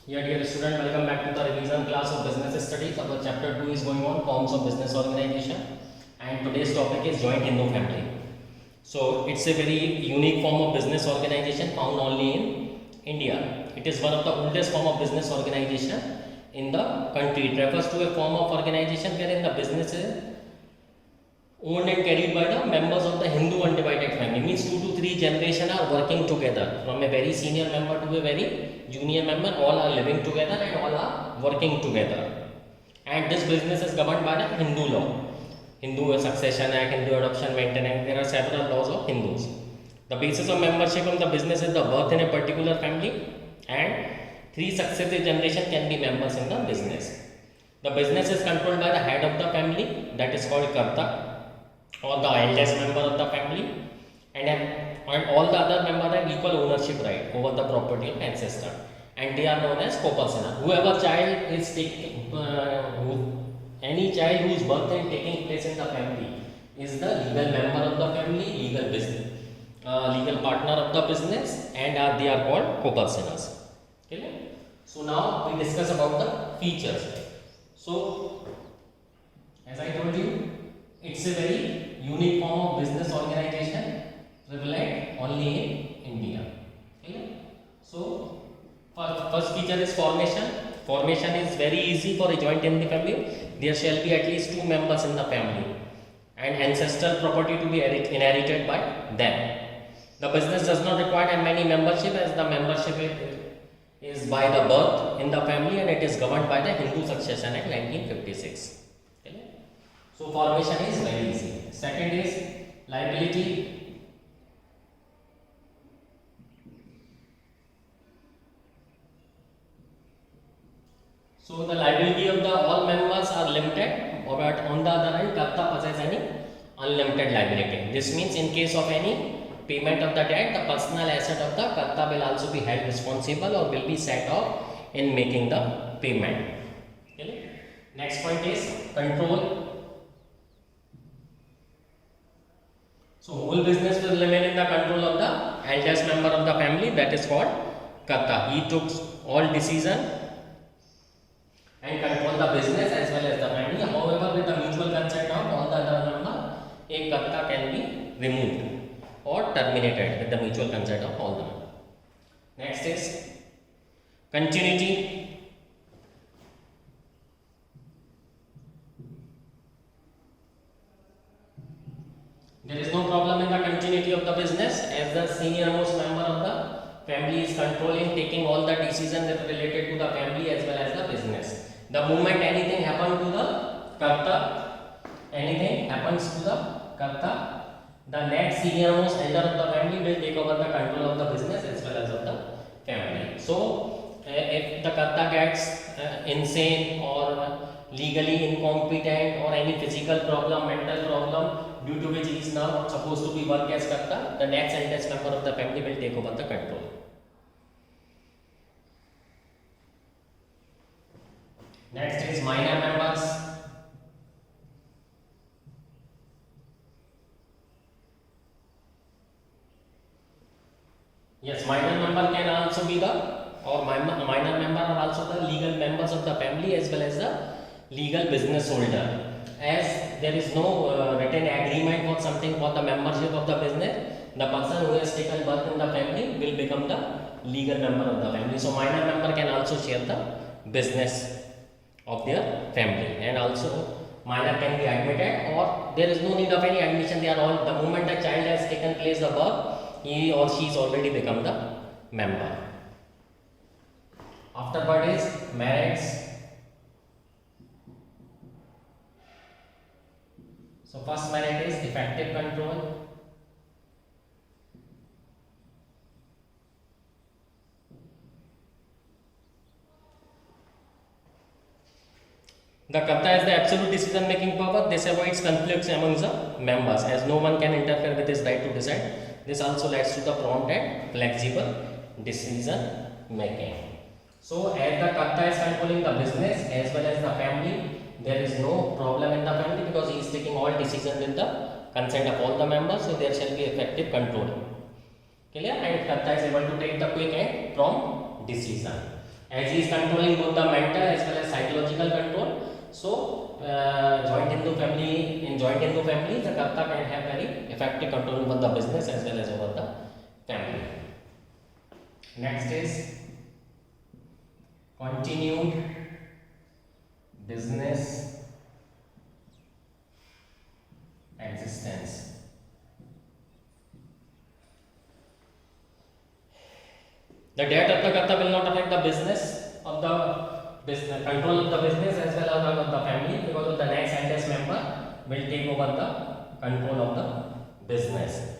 Yeah, dear student, welcome back to the revision class of business studies. Our chapter 2 is going on forms of business organization, and today's topic is joint Hindu family. So it's a very unique form of business organization found only in India. It is one of the oldest form of business organization in the country. It refers to a form of organization wherein the business is owned and carried by the members of the Hindu undivided family. Means 2 to 3 generation are working together. From a very senior member to a very junior member, all are living together and all are working together. And this business is governed by the Hindu law. Hindu Succession Act, Hindu Adoption Maintenance. There are several laws of Hindus. The basis of membership in the business is the birth in a particular family, and 3 successive generations can be members in the business. The business is controlled by the head of the family, that is called Karta, or the eldest member of the family, and all the other members have equal ownership right over the property of ancestor, and they are known as Kopasana. Whoever child is taking, any child whose birth is taking place in the family is the legal member of the family, legal business, legal partner of the business, and they are called Kopasanas. Okay? So now we discuss about the features. So as I told you, it's a very unique form of business organization prevalent only in India. Okay? So first feature is formation. Formation is very easy for a joint in the family. There shall be at least 2 members in the family and ancestral property to be inherited by them. The business does not require many membership, as the membership is by the birth in the family, and it is governed by the Hindu Succession Act 1956. Okay? So formation is very easy. Second is liability. So the liability of the all members are limited, but on the other hand, Karta possesses any unlimited liability. This means in case of any payment of the debt, the personal asset of the Karta will also be held responsible or will be set off in making the payment. Okay? Next point is control. So whole business will remain in the control of the eldest member of the family, that is called Karta. He took all decision and control the business as well as the family. However, with the mutual consent of all the other members, a Karta can be removed or terminated with the mutual consent of all the members. Next is continuity. There is no problem in the continuity of the business, as the senior most member of the family is controlling, taking all the decisions related to the family as well as the business. The moment anything happens to the Karta, the next senior most elder of the family will take over the control of the business as well as of the family. So if the Karta gets insane or legally incompetent or any physical problem, mental problem, due to which he is now supposed to be work as Karta, the next eldest member of the family will take over the control. Next is minor members. Yes, minor member can also be minor member are also the legal members of the family as well as the legal business holder. As there is no written agreement for something for the membership of the business, the person who has taken birth in the family will become the legal member of the family. So minor member can also share the business of their family, and also minor can be admitted, or there is no need of any admission. They are all, the moment the child has taken place the birth, he or she is already become the member. Afterward is marriage. So first merit is effective control. The Karta has the absolute decision making power. This avoids conflicts among the members, as no one can interfere with his right to decide. This also leads to the prompt and flexible decision making. So as the Karta is controlling the business as well as the family, there is no problem in the family because he is taking all decisions with the consent of all the members, so there shall be effective control. Clear? And Karta is able to take the quick and prompt decision. as he is controlling both the mental as well as psychological control. So joint Hindu family, in joint Hindu family, the Karta can have very effective control over the business as well as over the family. Next is continued business existence. The death of the Karta will not affect the business of the business, control of the business as well as of the family, because of the next eldest member will take over the control of the business.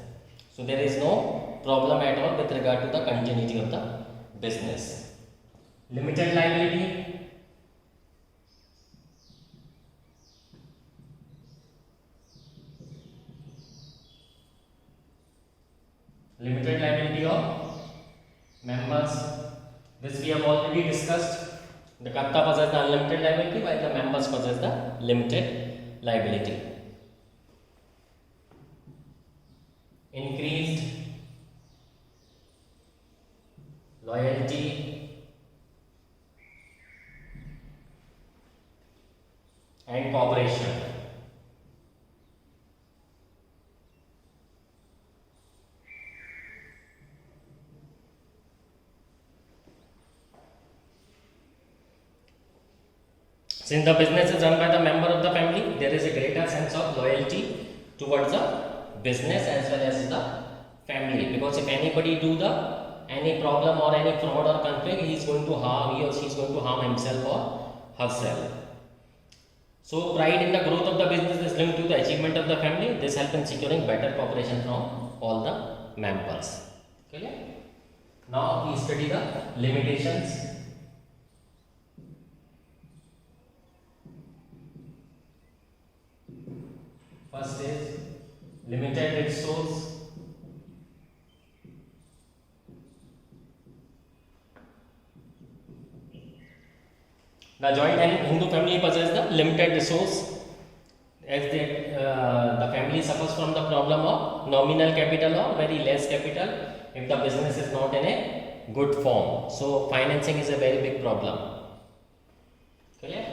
So there is no problem at all with regard to the continuity of the business. Limited liability. Limited liability of members. This we have already discussed. The Karta possesses the unlimited liability while the members possess the limited liability. Increased loyalty and cooperation. Since the business is run by the member of the family, there is a greater sense of loyalty towards the business as well as the family, because if anybody do the any problem or any fraud or conflict, he or she is going to harm himself or herself. So pride in the growth of the business is linked to the achievement of the family. This helps in securing better cooperation from all the members. Okay. Now we study the limitations. First is limited resource. The joint and Hindu family possess the limited resource, as the family suffers from the problem of nominal capital or very less capital if the business is not in a good form. So financing is a very big problem. Clear?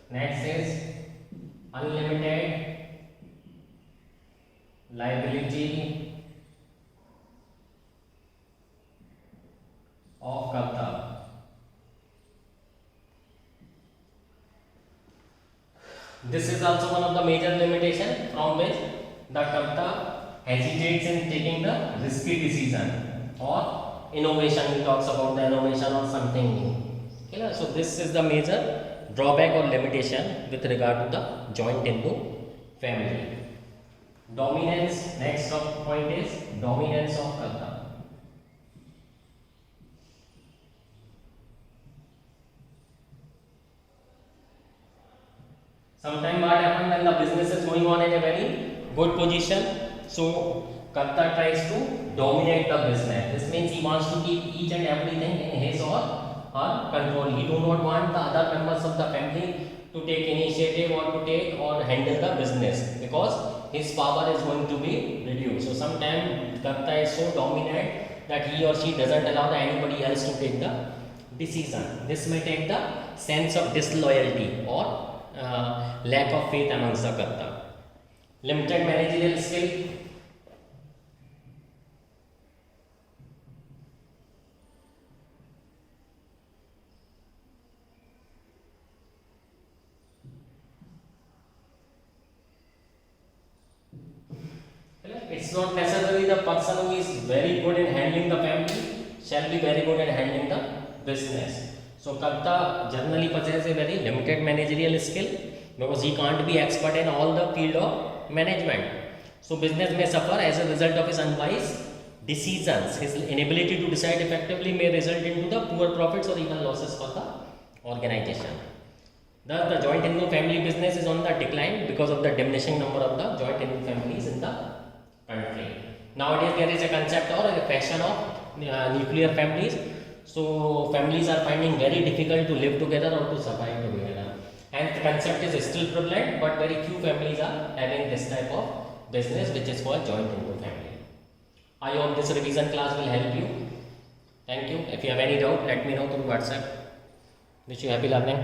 Next is unlimited liability of Karta. This is also one of the major limitations from which the Karta hesitates in taking the risky decision or innovation. He talks about the innovation or something new. Okay, so this is the major drawback or limitation with regard to the joint Hindu family. Dominance. Next point is dominance of Karta. Sometimes what happens when the business is going on in a very good position, so Karta tries to dominate the business. This means he wants to keep each and everything in his or her control. He do not want the other members of the family to take initiative or to take or handle the business, because his power is going to be reduced. So sometimes Karta is so dominant that he or she doesn't allow anybody else to take the decision. This may take the sense of disloyalty or lack of faith amongst the Karta. Limited managerial skill. It's not necessarily the person who is very good in handling the family shall be very good in handling the business. So Karta generally possesses a very limited managerial skill because he can't be expert in all the field of management. So business may suffer as a result of his unwise decisions. His inability to decide effectively may result into the poor profits or even losses for the organization. Thus, the joint Hindu family business is on the decline because of the diminishing number of the joint Hindu families in the country. Nowadays, there is a concept or a fashion of nuclear families. So families are finding very difficult to live together or to survive together. And the concept is still prevalent, but very few families are having this type of business, which is called joint Hindu family. I hope this revision class will help you Thank you. If you have any doubt, let me know through WhatsApp. Wish you happy learning.